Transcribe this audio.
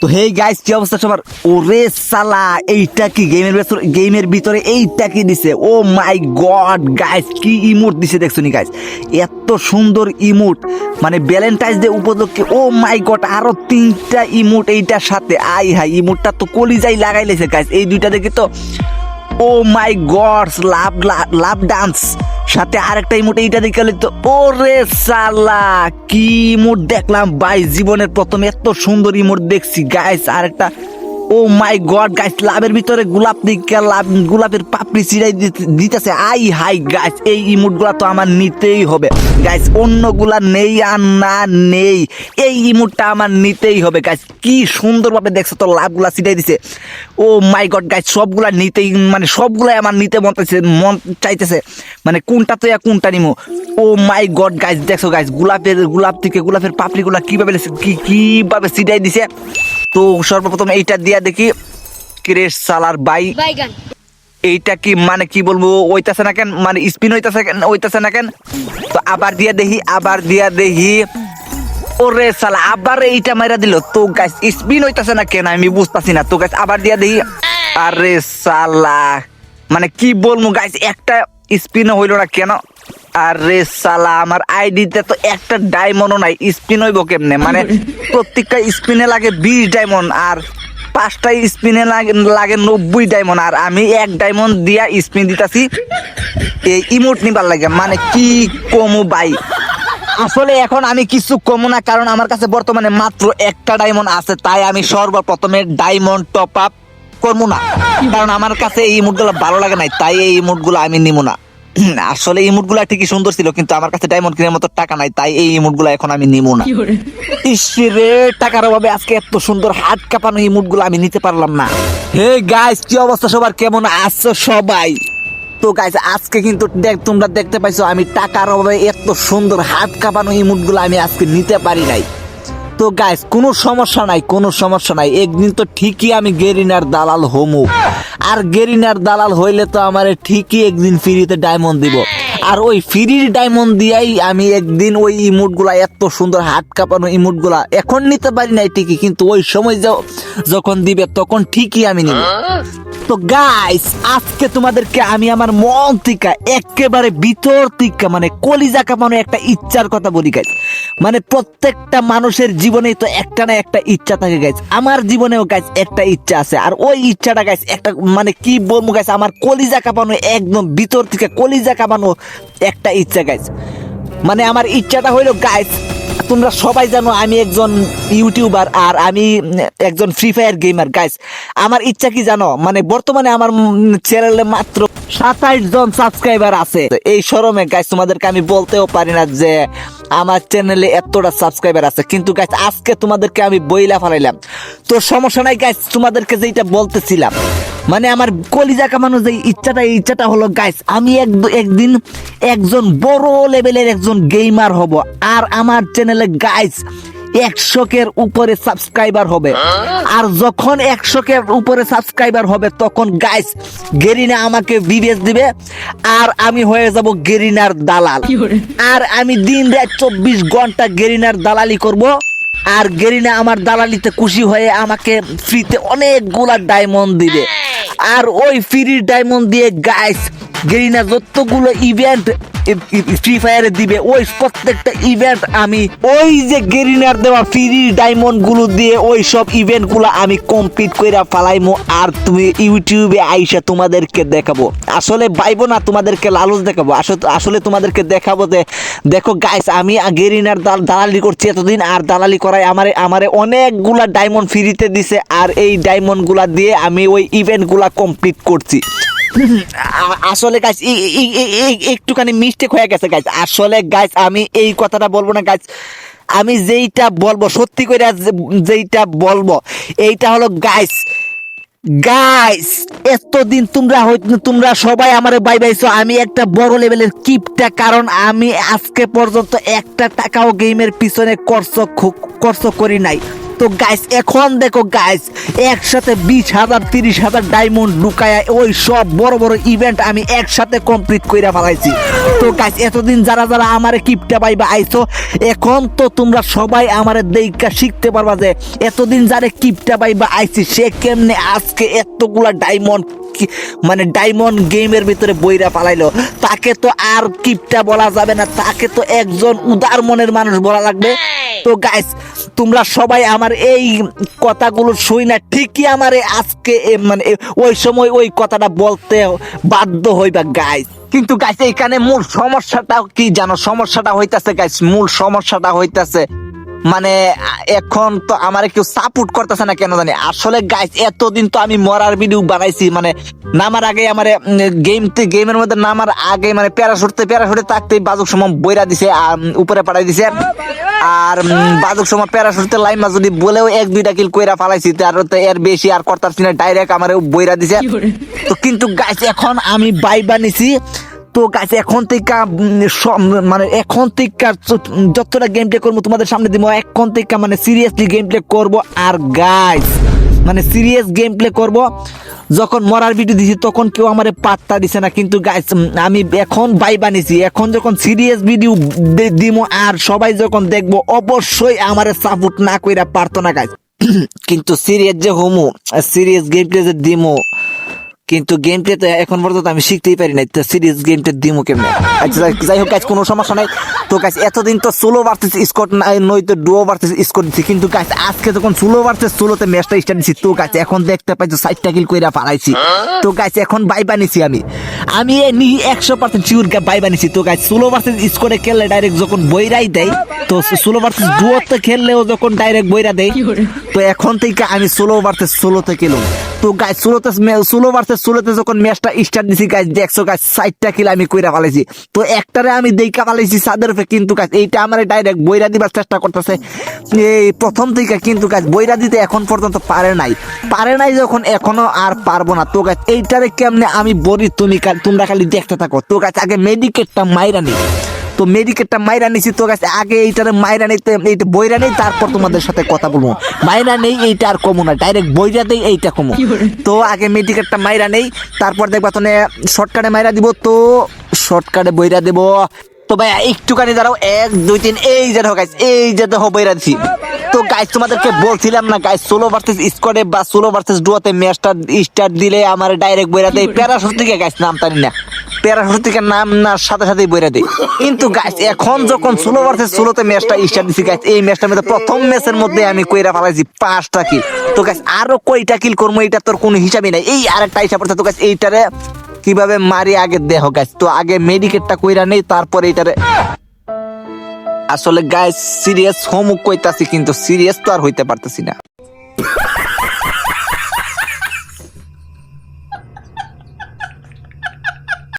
তো hey guys, কি অবস্থা সবার? ওরে সালা, এইটা কি গেমের ভিতরে এইটা কি দিছে? ও মাই গড গাইস, কি ইমোট দিছে দেখছো নি গাইস? এত সুন্দর ইমোট, মানে ভ্যালেন্টাইন্স ডে উপলক্ষে। ও মাই গড, আরো 3টা ইমোট এইটার সাথে। আই হাই, ইমোটটা তো কলিজাই লাগাই লেছে গাইস। এই দুইটা দেখে তো ও মাই গড, লাভ লাভ ডান্স সাথে আরেকটা ইমোট এইটা দেখে তো ওরে সালা, কি ইমোট দেখলাম ভাই, জীবনের প্রথম এত সুন্দর ইমোট দেখছি গাইস। আরেকটা ও মাই গড গাইস, লাভের ভিতরে গোলাপ দিকে গোলাপের পাপড়ি ছিড়াই দিতেছে। আই হাই গাইস, এই ইমোট গুলা তো আমার নিতেই হবে গাইস, অন্যগুলা নেই আর না নেই, এই ইমোটটা আমার নিতেই হবে গাইস। কি সুন্দরভাবে দেখছো তো, লাভগুলা ছিটাই দিছে। ও মাই গড গাইস, সবগুলা নিতেই, মানে সবগুলাই আমার নিতে মন চাইতেছে, মানে কোনটা তো কোনটা নিমো। ও মাই গড গাইস, দেখছো গাইস, গোলাপের পাপড়িগুলা কিভাবে ছিটাই দিছে। তো সর্বপ্রথম এইটা দিয়া দেখি, ক্রেশ সালার বাই, এইটা কি মানে কি বলবো, ওইতাছে না কেন, মানে স্পিন হইতাছে না কেন। তো আবার দিয়া দেখি, ওরে সালা, আবার এইটা মাইরা দিল। তো গাইস স্পিন হইতাছে না কেন আমি বুঝতাছি না। তো গাইস আবার দিয়া দেখি, আরে সালা, মানে কি বলবো গাইস, একটা স্পিনও হইল না কেন। আরে সালা, আমার আইডিতে তো একটা ডায়মন্ডও নাই, স্পিন হইব কেমনে? মানে প্রত্যেকটা স্পিনে লাগে 20 ডায়মন্ড, আর 5টা স্পিনে লাগে 90 ডায়মন্ড, আর আমি 1 ডায়মন্ড দিয়া স্পিন দিতাছি এই ইমোট নিবার লাগে। মানে কি কমু ভাই, আসলে এখন আমি কিছু কমু না, কারণ আমার কাছে বর্তমানে মাত্র একটা ডায়মন্ড আছে। তাই আমি সর্বপ্রথমে ডায়মন্ড টপ আপ করবো না, কারণ আমার কাছে এই ইমোটগুলো ভালো লাগে নাই, তাই এই ইমোটগুলো আমি নিবো না। আসলে ইমোটগুলো ঠিকই সুন্দর ছিল, কিন্তু আমার কাছে ডায়মন্ড কেনার মতো টাকা নাই, তাই এই ইমোটগুলো এখন আমি নিবো না। ইসরে, টাকার অভাবে আজকে এত সুন্দর হাত কাঁপানো ইমোটগুলো আমি নিতে পারলাম না। হে গাইস, কি অবস্থা সবার, কেমন আছো সবাই? তো গাইস আজকে কিন্তু তোমরা দেখতে পাইছো, আমি টাকার অভাবে এত সুন্দর হাত কাঁপানো ইমোটগুলো আমি আজকে নিতে পারি নাই। তো গাইস কোনো সমস্যা নাই, একদিন তো ঠিকই আমি গেরিনার দালাল হমু, আর গেরিনার দালাল হইলে তো আমার ঠিকই একদিন ফ্রিতে ডায়মন্ড দিব, আর ওই ফ্রির ডায়মন্ড দিয়াই আমি একদিন ওই ইমোটগুলা, এত সুন্দর হাত কাঁপানো ইমোটগুলা এখন নিতে পারি নাই ঠিকই, কিন্তু ওই সময় যখন দিবে তখন ঠিকই আমি নিব। তো গাইস আজকে তোমাদেরকে আমি আমার মন থেকে একেবারে ভিতর থেকে, মানে কলিজা কাঁপানো একটা ইচ্ছার কথা বলি গাইস। মানে প্রত্যেকটা মানুষের জীবনেই তো একটা না একটা ইচ্ছা থাকে গাইস, আমার জীবনেও গাইস একটা ইচ্ছা আছে, আর ওই ইচ্ছাটা গাইস একটা, মানে কি বলবো গাইস, আমার কলিজা কাঁপানো, একদম ভিতর থেকে কলিজা কাঁপানো একটা ইচ্ছা গাইস। মানে আমার ইচ্ছাটা হইলো গাইস, তোমরা সবাই জানো আমি একজন ইউটিউবার, আর আমি একজন ফ্রি ফায়ার গেমার গাইস। আমার ইচ্ছা কি জানো, মানে বর্তমানে আমার চ্যানেলে মাত্র 27 জন সাবস্ক্রাইবার আছে। এই শরমে গাইস তোমাদেরকে আমি বলতেও পারি না যে আমার চ্যানেলে এতটা সাবস্ক্রাইবার আছে, কিন্তু গাইস আজকে তোমাদেরকে আমি বইলা ফেলাইলাম। তো সমস্যা নাই গাইস, তোমাদেরকে যেটা বলতেছিলাম, মানে আমার কলিজা কামানো যে ইচ্ছাটা হলো গাইস, আমি একদিন একজন বড় লেভেলের একজন গেমার হব, আর আমার চ্যানেলে গাইস 100-এর উপরে সাবস্ক্রাইবার হবে। আর যখন 100-এর উপরে সাবস্ক্রাইবার হবে, তখন গাইস গেরিনা আমাকে বিবেচ দিবে, আর আমি হয়ে যাব গেরিনার দালাল, আর আমি দিন রাত 24 ঘন্টা গেরিনার দালালি করব, আর গেরিনা আমার দালালিতে খুশি হয়ে আমাকে ফ্রিতে অনেকগুলা ডায়মন্ড দিবে। আর ওই ফ্রি ডায়মন্ড দিয়ে গাইস গেরিনা যতগুলো ইভেন্ট ফ্রি ফায়ারে দিবে, ওই প্রত্যেকটা ইভেন্ট আমি ওই যে গেরিনার দেওয়া ফ্রি ডায়মন্ড গুলো দিয়ে ওই সব ইভেন্ট গুলো আমি কমপ্লিট করে ফালাইমু, আর তুমি ইউটিউবে আইসা তোমাদেরকে দেখাবো। আসলে বাইবো না, তোমাদেরকে লালচ দেখাবো, আসলে তোমাদেরকে দেখাবো যে দেখো গাইস, আমি গেরিনার দালালি করছি এতদিন, আর দালালি করায় আমারে অনেকগুলা ডায়মন্ড ফ্রিতে দিছে, আর এই ডায়মন্ড গুলা দিয়ে আমি ওই ইভেন্ট গুলা কমপ্লিট করছি। আসলে গাইস একটুখানি মিস্টেক হয়ে গেছে গাইস। আসলে গাইস আমি এই কথাটা বলবো না গাইস, আমি যেইটা বলবো সত্যি করে যেইটা বলবো এইটা হলো গাইস, এতদিন তোমরা সবাই আমারে বাইছো, আমি একটা বড় লেভেলের কিপটা, কারণ আমি আজকে পর্যন্ত একটা টাকাও গেমের পিছনে খরচ করি নাই। তো গাইস এখন দেখো গাইস একসাথে 20,000 30,000 ডায়মন্ড লুকায়া ওই সব বড় বড় ইভেন্ট আমি একসাথে কমপ্লিট কইরা ফেলাইছি। তো গাইস এতদিন যারা যারা আমারে কিপটা পাইবা আইছো, এখন তো তোমরা সবাই আমারে দেইখা শিখতে পারবা যে এতদিন যারে কিপটা পাইবা আইছি সে কেমনে আজকে এতগুলা ডায়মন্ড মানে ডায়মন্ড গেমের ভিতরে বইরা পালাইলো। তাকে তো আর কিপটা বলা যাবে না, তাকে তো একজন উদার মনের মানুষ বলা লাগবে। তো গাইস তোমরা সবাই আমার এই কথাগুলো শুই না ঠিকই আমারে আজকে মানে ওই সময় ওই কথাটা বলতে বাধ্য হইবা গাইস। কিন্তু গাইস এখানে মূল সমস্যাটা কি জানো? সমস্যাটা হইতাছে গাইস, মূল সমস্যাটা হইতাছে মানে এখন তো আমার কেউ সাপোর্ট করতেছে না কেন জানি। আসলে গাইস এতদিন তো আমি মরার ভিডিও বানাইছি, মানে নামার আগে আমার গেমের মধ্যে নামার আগে মানে প্যারাশুটে থাকতে বাজুক সময় বইরা দিছে, উপরে পাঠাই দিছে। আর বাজুক সময় প্যারাশুটে লাইমা যদি বলেও 1-2টা কিল কইরা ফালাইছি, তার তো এর বেশি আর করতাছি না, ডাইরেক্ট আমার বইরা দিছে। তো কিন্তু গাইস এখন আমি বাইবা নিছি। তো গাইস এখন থেকে মানে এখন থেকে যতটা গেম প্লে করবো তোমাদের সামনে দিব, এখন থেকে মানে সিরিয়াসলি গেম প্লে করবো। আর গাইস মানে সিরিয়াস গেম প্লে করবো। যখন মরার ভিডিও দিছি তখন কেউ আমারে পাত্তা দিছে না, কিন্তু গাইস আমি এখন বাই বানিয়েছি, এখন যখন সিরিয়াস ভিডিও দিব আর সবাই যখন দেখবো অবশ্যই আমারে সাপোর্ট না কইরা পারতো না গাইস। কিন্তু সিরিয়াস যে হোমো, সিরিয়াস গেম প্লে যে দিমো, কিন্তু গেম প্লে তো এখন পর্যন্ত আমি শিখতেই পারি নাই, তো সিরিয়াস গেম প্লে দিমু কেমনে? আচ্ছা যাই হোক গাইস, কোনো সমস্যা নাই। তো গাইস এতদিন তো সোলো ভার্সেস স্কোয়াড নয়তো ডুও ভার্সেস স্কোয়াড দিছি, কিন্তু গাইস আজকে যখন সোলো ভার্সেস সোলোতে ম্যাচটা স্টার্ট দিছি, তো গাইস এখন দেখতে পাইছো 4টা কিল কইরা পালাইছি। তো গাইস এখন বাই বানিয়েছি আমি 100% শিওর বাই বানিয়েছি। তো গাইস সোলো ভার্সেস স্কোয়াডে খেললে ডাইরেক্ট যখন বইরাই দেয়, তো সোলো ভার্সেস ডুওতে খেললেও যখন ডাইরেক্ট বইরা দেয়, তো এখন থেকে আমি সোলো ভার্সেস সোলোতে খেলুম। তো গাইস সোলো ভার্সেস সোলোতে যখন ম্যাচটা স্টার্ট দিছি গাইস, দেখছো গাইস 4টা কিল আমি কইরা পালাইছি। তো একটারে আমি দেইকা পালাইছি সাদের উপরে, কিন্তু গাইস এইটা আমারে ডাইরেক্ট বইরা দিবার চেষ্টা করতেছে এই প্রথম থেকে, কিন্তু গাইস বইরা দিতে এখন পর্যন্ত পারে নাই যখন এখনো আর পারবো না। তো গাইস এইটারে কেমনে আমি বলি তোমরা খালি দেখতে থাকো। তো গাইস আগে মেডিকেটটা মাইরা নি, তো মেডিকেটটা মাইরা নিছি। তো গাইস আগে এইটারে মাইরা নিতে, এইটা বইরা নেই, তারপর তোমাদের সাথে কথা বলবো। মাইরা নেই এইটা আর কমো না, ডাইরেক্ট বইরা দেই এইটা কমো। তো আগে মেডিকেটটা মাইরা নেই, তারপর দেখবা তো শর্টকাটে মাইরা দিব। তো শর্টকাটে বইরা দেব। তো ভাই একটুখানি দাঁড়াও, 1 2 3 এই যে দেখো গাইস, এই যে দেখো বইরা দিছি। তো গাইস তোমাদেরকে বলছিলাম না গাইস, সোলো ভার্সেস স্কোয়াডে বা সোলো ভার্সেস ডুয়োতে ম্যাচটা স্টার্ট দিলে আমার ডাইরেক্ট বইরা দেয় প্যারাশুট থেকে গাইস, নাম জানি না, প্যারাশুট থেকে নাম না সাথে সাথেই বইরা দেয়। কিন্তু গাইস এখন যখন সোলো ভার্সেস সোলোতে ম্যাচটা স্টার্ট দিছি গাইস, এই ম্যাচটার মধ্যে প্রথম ম্যাচের মধ্যে আমি কইরা ফেলাইছি 5টা কিল। তো গাইস আরো কয়টা কিল করবো এটা তোর কোনো হিসাবই নাই, এই আরেকটা হিসাব করতে। তো গাইস এইটারে কিভাবে মারি আগে দেখো গাইস। তো আগে মেডিকেটটা কইরা নেই, তারপর এইটারে আসলে গাইস সিরিয়াস হোমওয়ার্ক কইতাছি, কিন্তু সিরিয়াস তো আর হইতে পারতেছি না।